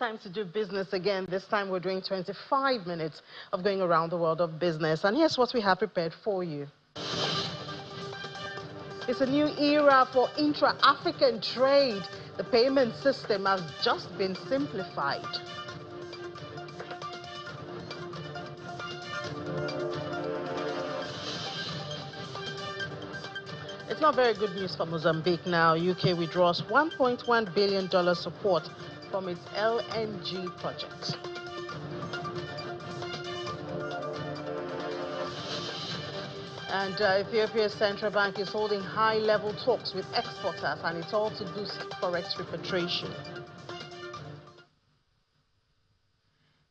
time to do business again. This time we're doing 25 minutes of going around the world of business. And here's what we have prepared for you. It's a new era for intra-African trade. The payment system has just been simplified. It's not very good news for Mozambique now. UK withdraws $1.1 billion support from its LNG project. And Ethiopia's central bank is holding high-level talks with exporters, and it's all to boost forex repatriation.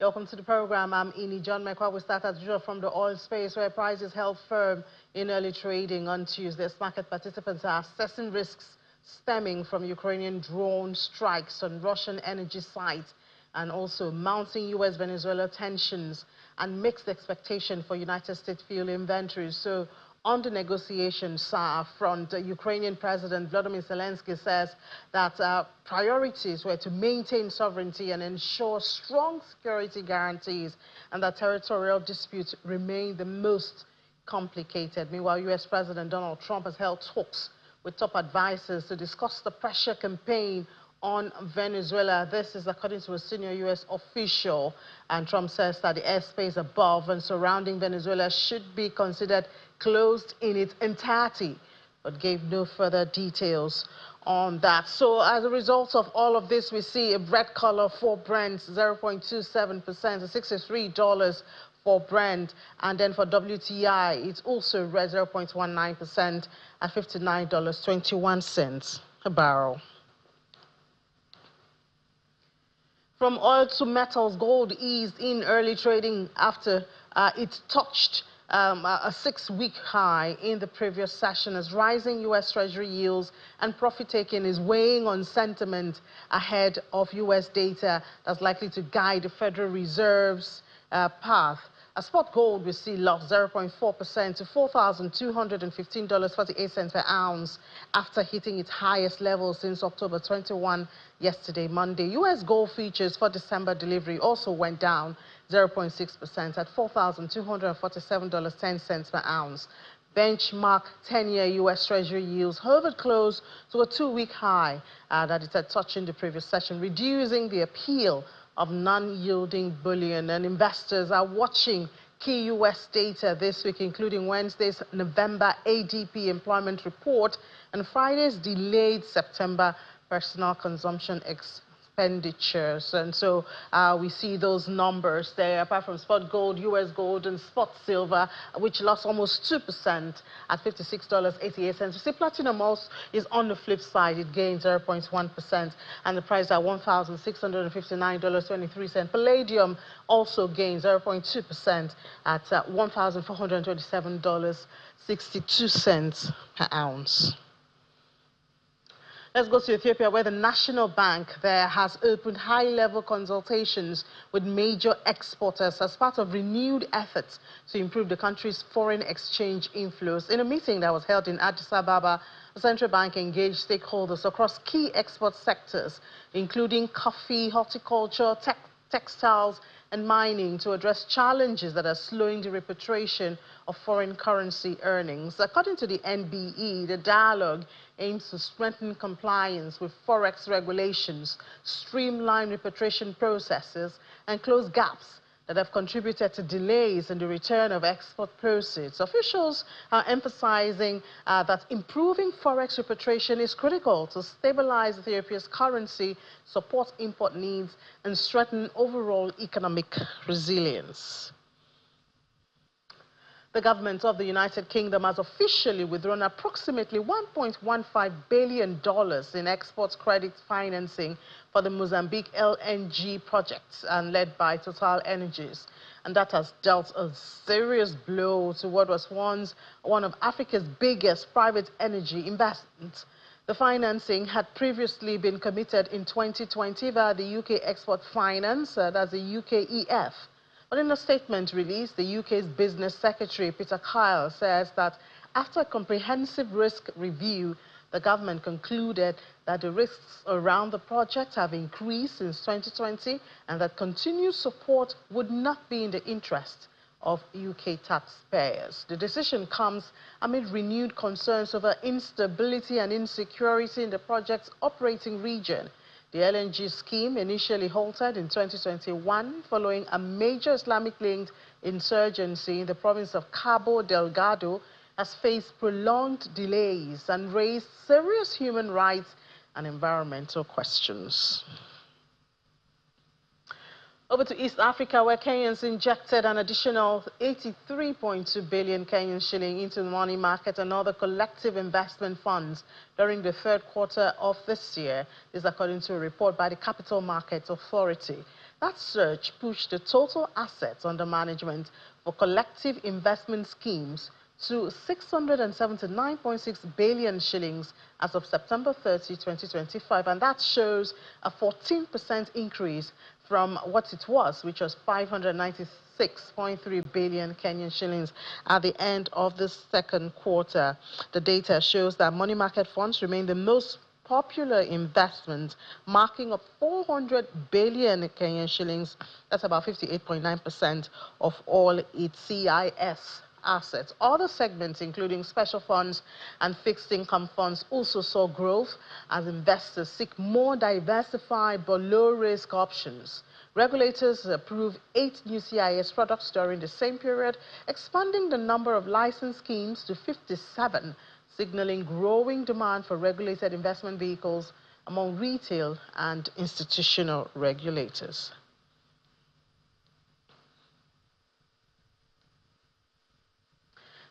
Welcome to the program. I'm Ini John Mekwa. We start as usual from the oil space, where prices held firm in early trading on Tuesday. Market participants are assessing risks stemming from Ukrainian drone strikes on Russian energy sites, and also mounting U.S.-Venezuela tensions and mixed expectation for United States fuel inventories. So on the negotiations front, Ukrainian President Volodymyr Zelensky says that priorities were to maintain sovereignty and ensure strong security guarantees, and that territorial disputes remain the most complicated. Meanwhile, U.S. President Donald Trump has held talks with top advisors to discuss the pressure campaign on Venezuela. This is according to a senior U.S. official, and Trump says that the airspace above and surrounding Venezuela should be considered closed in its entirety, but gave no further details on that. So as a result of all of this, we see a red color for Brent, 0.27% to $63 for Brent, and then for WTI, it's also red, 0.19% at $59.21 a barrel. From oil to metals, gold eased in early trading after it touched a 6-week high in the previous session, as rising U.S. Treasury yields and profit-taking is weighing on sentiment ahead of U.S. data that's likely to guide the Federal Reserve's path. A spot gold we see lost 0.4% to $4,215.48 per ounce after hitting its highest level since October 21 yesterday, Monday. U.S. gold futures for December delivery also went down 0.6% at $4,247.10 per ounce. Benchmark 10-year U.S. Treasury yields hovered close to a 2-week high that it had touched in the previous session, reducing the appeal of non-yielding bullion. And investors are watching key U.S. data this week, including Wednesday's November ADP employment report and Friday's delayed September personal consumption expenditures. And so we see those numbers there, apart from spot gold, U.S. gold, and spot silver, which lost almost 2% at $56.88. We see platinum also is on the flip side. It gained 0.1%, and the price at $1,659.23. Palladium also gained 0.2% at $1,427.62 per ounce. Let's go to Ethiopia, where the National Bank there has opened high-level consultations with major exporters as part of renewed efforts to improve the country's foreign exchange inflows. In a meeting that was held in Addis Ababa, the central bank engaged stakeholders across key export sectors, including coffee, horticulture, textiles, and mining, to address challenges that are slowing the repatriation of foreign currency earnings. According to the NBE, the dialogue aims to strengthen compliance with forex regulations, streamline repatriation processes, and close gaps that have contributed to delays in the return of export proceeds. Officials are emphasizing that improving forex repatriation is critical to stabilize Ethiopia's currency, support import needs, and strengthen overall economic resilience. The government of the United Kingdom has officially withdrawn approximately $1.15 billion in export credit financing for the Mozambique LNG project, and led by Total Energies. And that has dealt a serious blow to what was once one of Africa's biggest private energy investments. The financing had previously been committed in 2020 via the UK Export Finance, that's the UKEF. But in a statement released, the UK's Business Secretary, Peter Kyle, says that after a comprehensive risk review, The government concluded that the risks around the project have increased since 2020 and that continued support would not be in the interest of UK taxpayers. The decision comes amid renewed concerns over instability and insecurity in the project's operating region. The LNG scheme, initially halted in 2021 following a major Islamic-linked insurgency in the province of Cabo Delgado, has faced prolonged delays and raised serious human rights and environmental questions. Over to East Africa, where Kenyans injected an additional 83.2 billion Kenyan shilling into the money market and other collective investment funds during the third quarter of this year. This is according to a report by the Capital Markets Authority. That surge pushed the total assets under management for collective investment schemes to 679.6 billion shillings as of September 30, 2025, and that shows a 14% increase from what it was, which was 596.3 billion Kenyan shillings at the end of the second quarter. The data shows that money market funds remain the most popular investment, marking up 400 billion Kenyan shillings. That's about 58.9% of all its CIS assets. Other segments, including special funds and fixed income funds, also saw growth as investors seek more diversified but low-risk options. Regulators approved 8 new CIS products during the same period, expanding the number of licensed schemes to 57, signaling growing demand for regulated investment vehicles among retail and institutional regulators.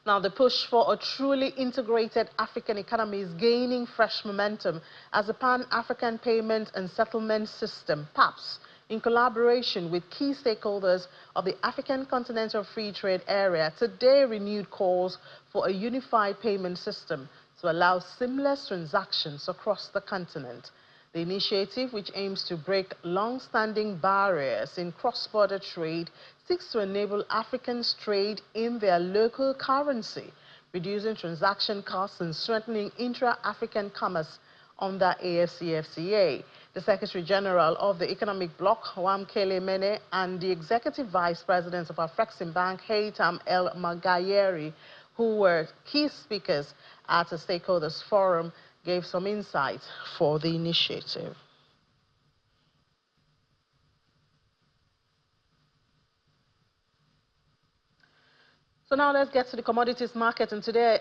Now, the push for a truly integrated African economy is gaining fresh momentum as the Pan-African Payment and Settlement System, PAPSS, in collaboration with key stakeholders of the African Continental Free Trade Area, today renewed calls for a unified payment system to allow seamless transactions across the continent. The initiative, which aims to break long-standing barriers in cross-border trade, seeks to enable Africans trade in their local currency, reducing transaction costs and strengthening intra-African commerce under AFCFTA. The Secretary General of the Economic Bloc, Wamkele Mene, and the Executive Vice President of Afreximbank, Haytham El Magayeri, who were key speakers at a stakeholders forum, gave some insight for the initiative. So now let's get to the commodities market. And today,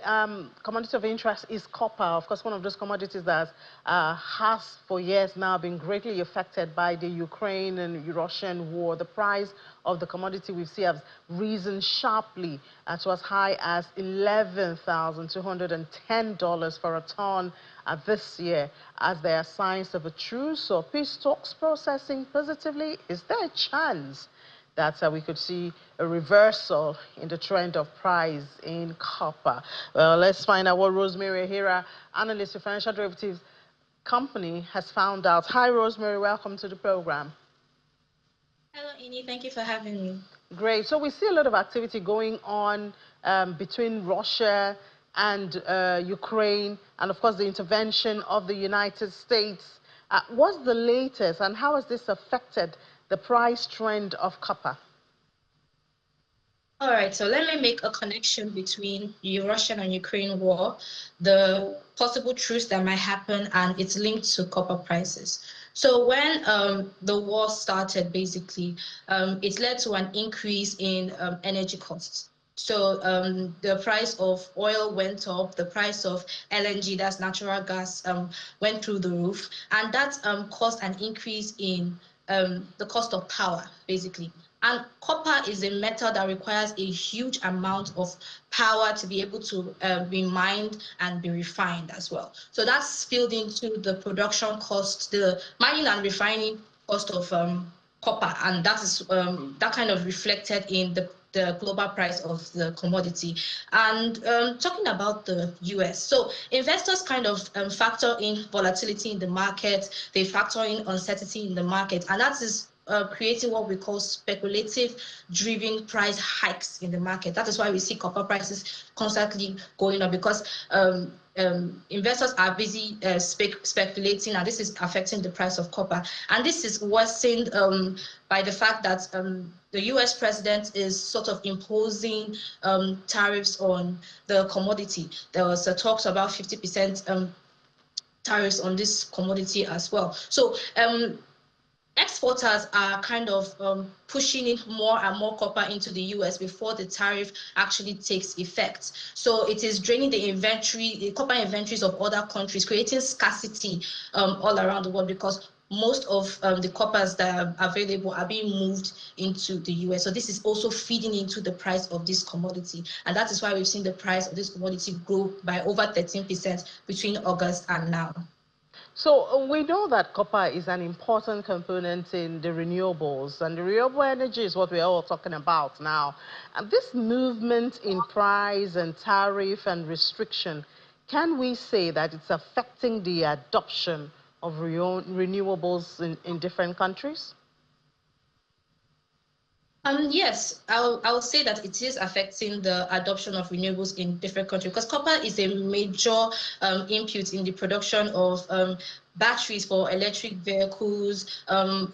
commodity of interest is copper. Of course, one of those commodities that has for years now been greatly affected by the Ukraine and Russian war. The price of the commodity we've seen has risen sharply to as high as $11,210 for a ton this year, as there are signs of a truce or peace talks processing positively. Is there a chance that we could see a reversal in the trend of price in copper? Well, let's find out what Rosemary Ahira, analyst with Financial Derivatives Company, has found out. Hi, Rosemary. Welcome to the program. Hello, Ini. Thank you for having me. Great. So we see a lot of activity going on between Russia and Ukraine, and of course the intervention of the United States. What's the latest, and how has this affected the price trend of copper? All right, so let me make a connection between the Russian and Ukraine war, the possible truce that might happen, and it's linked to copper prices. So when the war started, basically, it led to an increase in energy costs. So the price of oil went up, the price of LNG, that's natural gas, went through the roof, and that caused an increase in the cost of power, basically. And copper is a metal that requires a huge amount of power to be able to be mined and be refined as well. So that's spilled into the production cost, the mining and refining cost of copper, and that is that kind of reflected in the global price of the commodity. And talking about the US, so investors kind of factor in volatility in the market, they factor in uncertainty in the market, and that is creating what we call speculative-driven price hikes in the market. That is why we see copper prices constantly going up, because investors are busy speculating, and this is affecting the price of copper. And this is worsened by the fact that the US president is sort of imposing tariffs on the commodity. There was talks about 50% tariffs on this commodity as well. So exporters are kind of pushing in more and more copper into the US before the tariff actually takes effect. So it is draining the copper inventories of other countries, creating scarcity all around the world, because most of the coppers that are available are being moved into the US. So this is also feeding into the price of this commodity. And that is why we've seen the price of this commodity grow by over 13% between August and now. So we know that copper is an important component in the renewables, and the renewable energy is what we're all talking about now. And this movement in price and tariff and restriction, can we say that it's affecting the adoption of renewables in different countries? Yes, I'll say that it is affecting the adoption of renewables in different countries, because copper is a major input in the production of batteries for electric vehicles,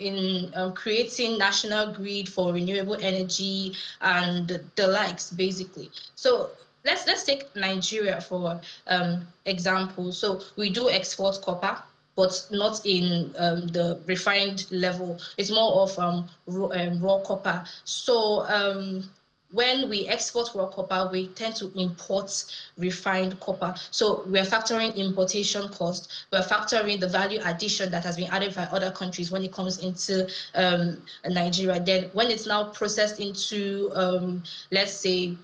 in creating national grid for renewable energy and the likes, basically. So let's take Nigeria for example. So we do export copper, but not in the refined level. It's more of raw copper. So when we export raw copper, we tend to import refined copper. So we're factoring importation cost, we're factoring the value addition that has been added by other countries when it comes into Nigeria. Then when it's now processed into, let's say,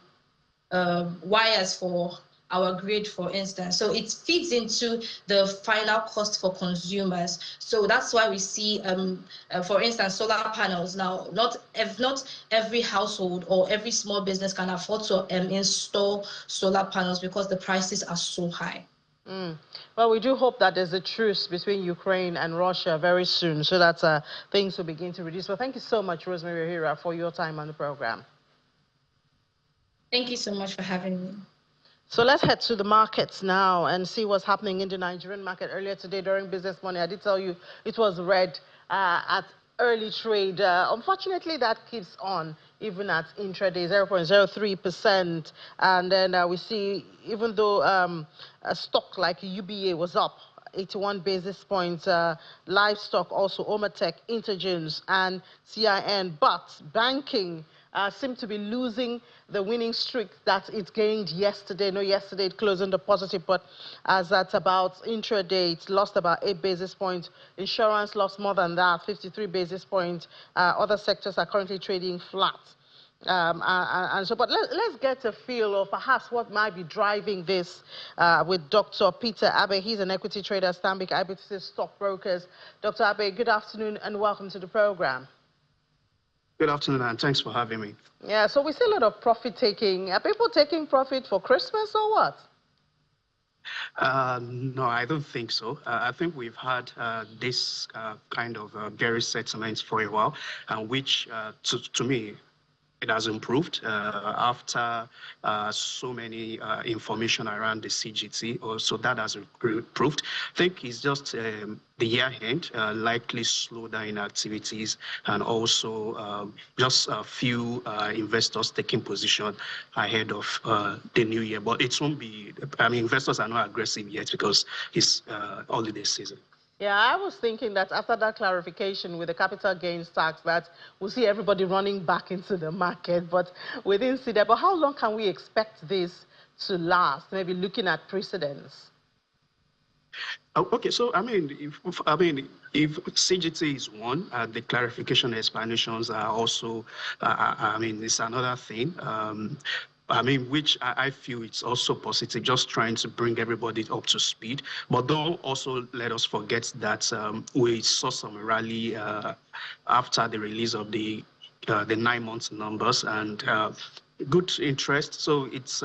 wires for our grid, for instance. So it feeds into the final cost for consumers. So that's why we see, for instance, solar panels. Now, not every household or every small business can afford to install solar panels because the prices are so high. Well, we do hope that there's a truce between Ukraine and Russia very soon, so that things will begin to reduce. Well, thank you so much, Rosemary Ohira, for your time on the program. Thank you so much for having me. So let's head to the markets now and see what's happening in the Nigerian market. Earlier today during business morning, I did tell you it was red at early trade. Unfortunately, that keeps on even at intraday, 0.03%. And then we see, even though a stock like UBA was up 81 basis points, livestock also, Omatech, Intergems, and CIN, but banking seem to be losing the winning streak that it gained yesterday. No, yesterday it closed on the positive, but as at about intraday, it lost about 8 basis points. Insurance lost more than that, 53 basis points. Other sectors are currently trading flat. But let's get a feel of perhaps what might be driving this with Dr. Peter Abe. He's an equity trader, Stanbic IBTC Stockbrokers. Dr. Abe, good afternoon and welcome to the program. Good afternoon, and thanks for having me. Yeah, so we see a lot of profit taking. Are people taking profit for Christmas or what? No, I don't think so. I think we've had this kind of bearish sentiments for a while, which, to me, it has improved after so many information around the CGT. So that has improved. I think it's just the year end, likely slowdown in activities, and also just a few investors taking position ahead of the new year. But it won't be, I mean, investors are not aggressive yet because it's holiday season. Yeah, I was thinking that after that clarification with the capital gains tax, that we'll see everybody running back into the market, but we didn't see that. But how long can we expect this to last? Maybe looking at precedents. Okay, so I mean, if CGT is one, the clarification explanations are also, I mean, it's another thing. I mean, which I feel it's also positive, just trying to bring everybody up to speed. But don't also let us forget that we saw some rally after the release of the 9 months numbers, and good interest. So it's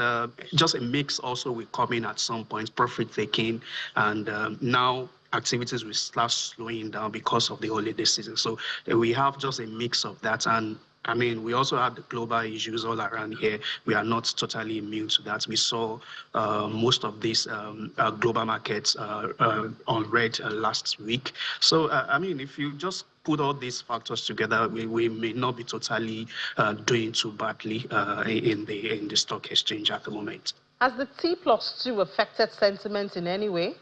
just a mix also will come in at some point, profit taking, and now activities will start slowing down because of the holiday season. So we have just a mix of that. And I mean, we also have the global issues all around here. We are not totally immune to that. We saw most of these global markets on red last week. So, I mean, if you just put all these factors together, we may not be totally doing too badly in the stock exchange at the moment. Has the T+2 affected sentiment in any way?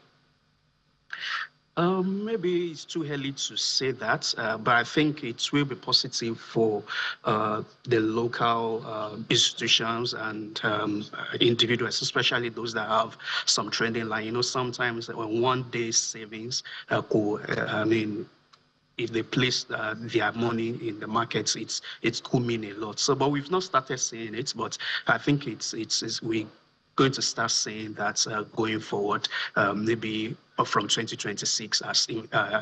Maybe it's too early to say that, but I think it will be positive for the local institutions and individuals, especially those that have some trading line. You know, sometimes when 1 day savings, I mean, if they place their money in the markets, it could mean a lot. So, but we've not started seeing it, but I think we going to start seeing that going forward, maybe from 2026 as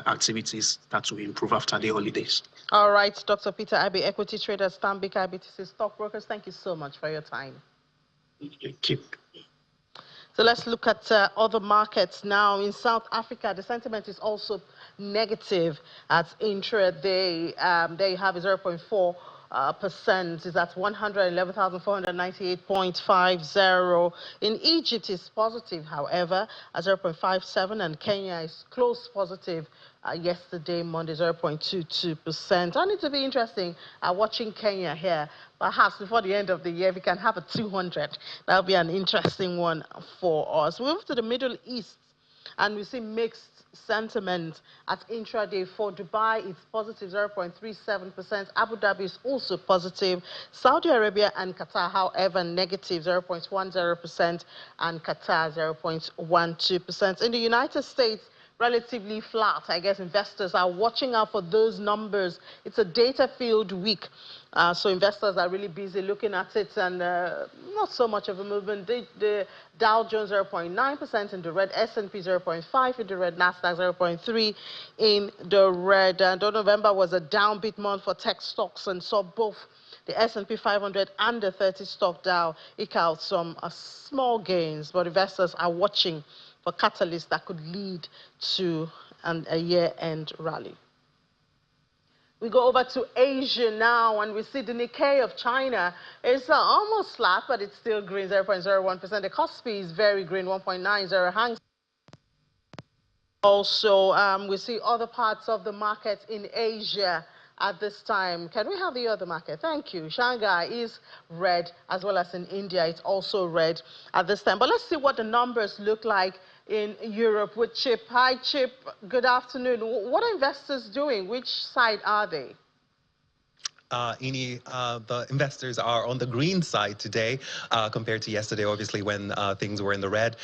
activities start to improve after the holidays. All right, Dr. Peter Abbey, equity trader, Stanbic IBTC stockbrokers, thank you so much for your time. Thank you. So let's look at other markets now. In South Africa, the sentiment is also negative at intraday. There you have 0.4%. Is at 111,498.50. In Egypt, it's positive, however, at 0.57, and Kenya is close positive. Yesterday, Monday, 0.22%. And it will be interesting watching Kenya here. Perhaps before the end of the year, we can have a 200. That'll be an interesting one for us. We move to the Middle East, and we see mixed sentiment at intraday. For Dubai, it's positive 0.37%. Abu Dhabi is also positive. Saudi Arabia and Qatar, however, negative 0.10%, and Qatar 0.12%. In the United States, relatively flat. I guess investors are watching out for those numbers. It's a data-filled week, so investors are really busy looking at it, and not so much of a movement. The Dow Jones 0.9% in the red, S&P 0.5 in the red, Nasdaq 0.3 in the red. And November was a downbeat month for tech stocks, and saw both the S&P 500 and the 30 stock Dow eke out some small gains, but investors are watching for catalysts that could lead to a year-end rally. We go over to Asia now, and we see the Nikkei of China is almost flat, but it's still green, 0.01%. The Kospi is very green, 1.90. Hang also, we see other parts of the market in Asia at this time. Can we have the other market? Thank you. Shanghai is red, as well as in India, it's also red at this time. But let's see what the numbers look like in Europe with Chip. Hi, Chip. Good afternoon. What are investors doing? Which side are they? The investors are on the green side today compared to yesterday, obviously, when things were in the red.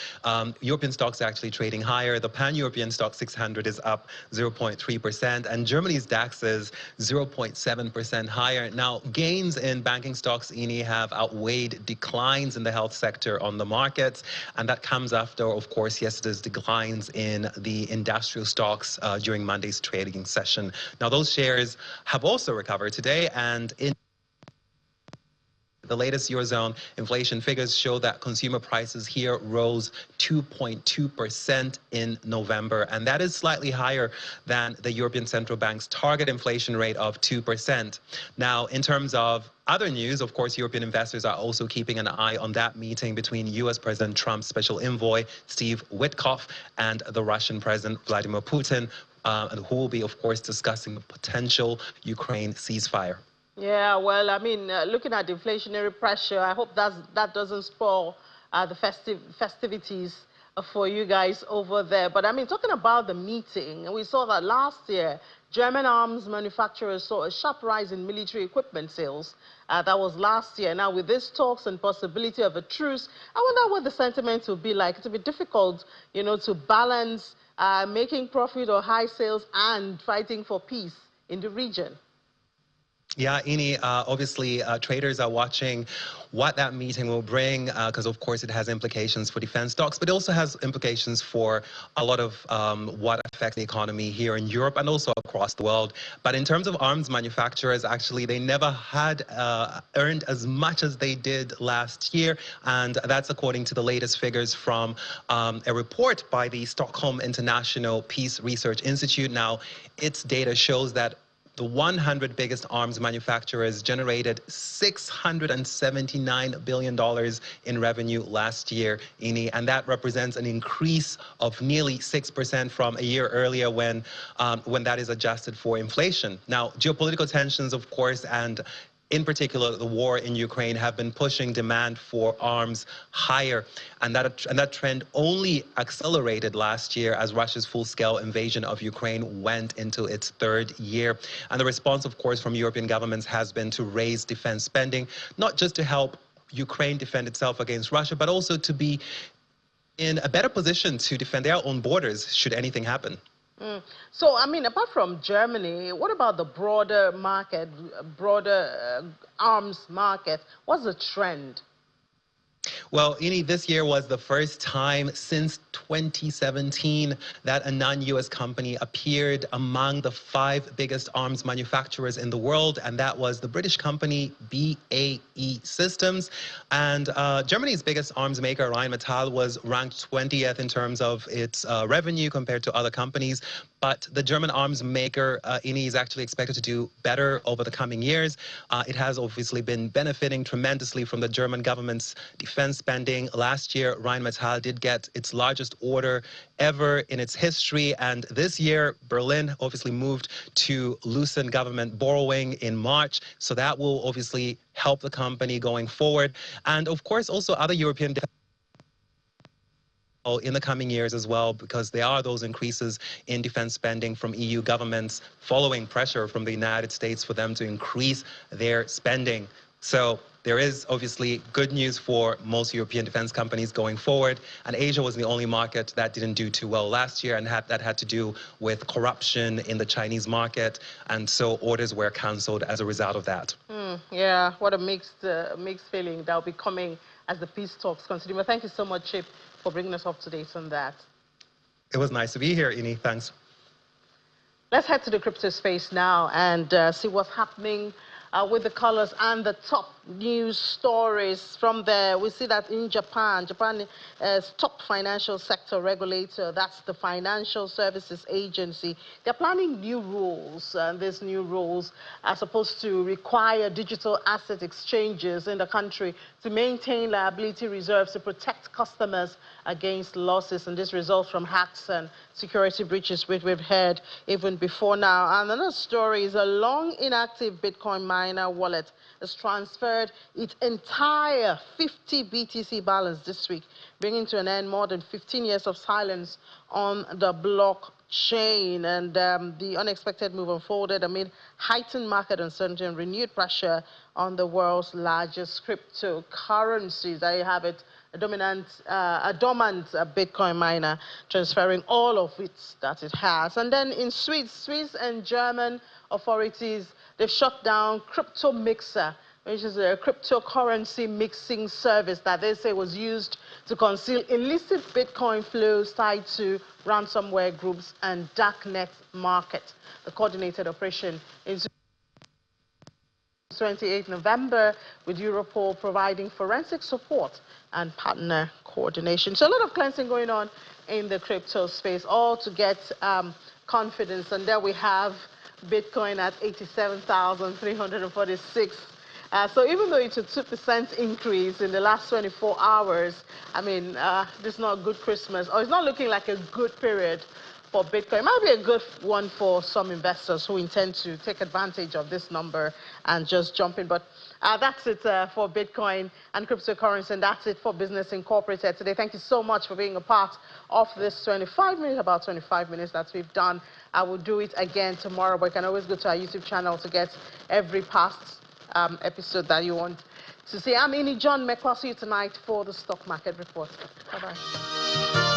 European stocks are actually trading higher. The pan-European stock 600 is up 0.3%, and Germany's DAX is 0.7% higher. Now, gains in banking stocks, have outweighed declines in the health sector on the markets, and that comes after, of course, yesterday's declines in the industrial stocks during Monday's trading session. Now, those shares have also recovered today, and in the latest Eurozone inflation figures show that consumer prices here rose 2.2% in November, and that is slightly higher than the European Central Bank's target inflation rate of 2%. Now, in terms of other news, of course, European investors are also keeping an eye on that meeting between U.S. President Trump's special envoy, Steve Witkoff, and the Russian President, Vladimir Putin, who will be, of course, discussing a potential Ukraine ceasefire. Yeah, well, I mean, looking at the inflationary pressure, I hope that doesn't spoil the festivities for you guys over there. But I mean, talking about the meeting, we saw that last year, German arms manufacturers saw a sharp rise in military equipment sales. That was last year. Now, with these talks and possibility of a truce, I wonder what the sentiment will be like. It will be difficult, to balance making profit or high sales and fighting for peace in the region. Yeah, Ini, obviously traders are watching what that meeting will bring because, of course, it has implications for defense stocks, but it also has implications for a lot of what affects the economy here in Europe and also across the world. But in terms of arms manufacturers, actually, they never had earned as much as they did last year. And that's according to the latest figures from a report by the Stockholm International Peace Research Institute. Now, its data shows that the 100 biggest arms manufacturers generated $679 billion in revenue last year, Ini, and that represents an increase of nearly 6% from a year earlier when that is adjusted for inflation. Now, geopolitical tensions, of course, and in particular, the war in Ukraine have been pushing demand for arms higher. And that trend only accelerated last year as Russia's full-scale invasion of Ukraine went into its third year. And the response, of course, from European governments has been to raise defense spending, not just to help Ukraine defend itself against Russia, but also to be in a better position to defend their own borders should anything happen. So, I mean, apart from Germany, what about the broader market, broader arms market? What's the trend? Well, Ini, this year was the first time since 2017 that a non-U.S. company appeared among the 5 biggest arms manufacturers in the world, and that was the British company BAE Systems. And Germany's biggest arms maker, Rheinmetall, was ranked 20th in terms of its revenue compared to other companies. But the German arms maker, Ini, is actually expected to do better over the coming years. It has obviously been benefiting tremendously from the German government's defense spending. Last year, Rheinmetall did get its largest order ever in its history. And this year, Berlin obviously moved to loosen government borrowing in March. So that will obviously help the company going forward. And of course, also other European in the coming years as well, because there are those increases in defense spending from EU governments following pressure from the United States for them to increase their spending. So there is obviously good news for most European defense companies going forward. And Asia was the only market that didn't do too well last year, and that had to do with corruption in the Chinese market. And so orders were cancelled as a result of that. Yeah, what a mixed feeling that will be coming as the peace talks continue. But thank you so much, Chip, for bringing us up to date on that. It was nice to be here, Ini. Thanks. Let's head to the crypto space now and see what's happening with the colors and the top news stories from there. We see that in Japan's top financial sector regulator, that's the Financial Services Agency, they're planning new rules, and these new rules are supposed to require digital asset exchanges in the country to maintain liability reserves to protect customers against losses, and this results from hacks and security breaches, which we've heard even before now. And another story is a long inactive Bitcoin miner wallet has transferred its entire 50 BTC balance this week, bringing to an end more than 15 years of silence on the blockchain. And the unexpected move unfolded amid heightened market uncertainty and renewed pressure on the world's largest cryptocurrencies. There you have it. A dormant Bitcoin miner transferring all of it that it has. And then in Swiss and German authorities, they've shut down Crypto Mixer, which is a cryptocurrency mixing service that they say was used to conceal illicit Bitcoin flows tied to ransomware groups and darknet market. The coordinated operation is 28 November, with Europol providing forensic support and partner coordination. So a lot of cleansing going on in the crypto space, all to get confidence. And there we have Bitcoin at 87,346. So even though it's a 2% increase in the last 24 hours, I mean, this is not a good Christmas, or it's not looking like a good period for Bitcoin. It might be a good one for some investors who intend to take advantage of this number and just jump in. But that's it for Bitcoin and cryptocurrency, and that's it for Business Incorporated today. Thank you so much for being a part of this 25 minutes, about 25 minutes that we've done. I will do it again tomorrow, but you can always go to our YouTube channel to get every past episode that you want to see. I'm Ini John Mekwa. See you tonight for the Stock Market Report. Bye-bye.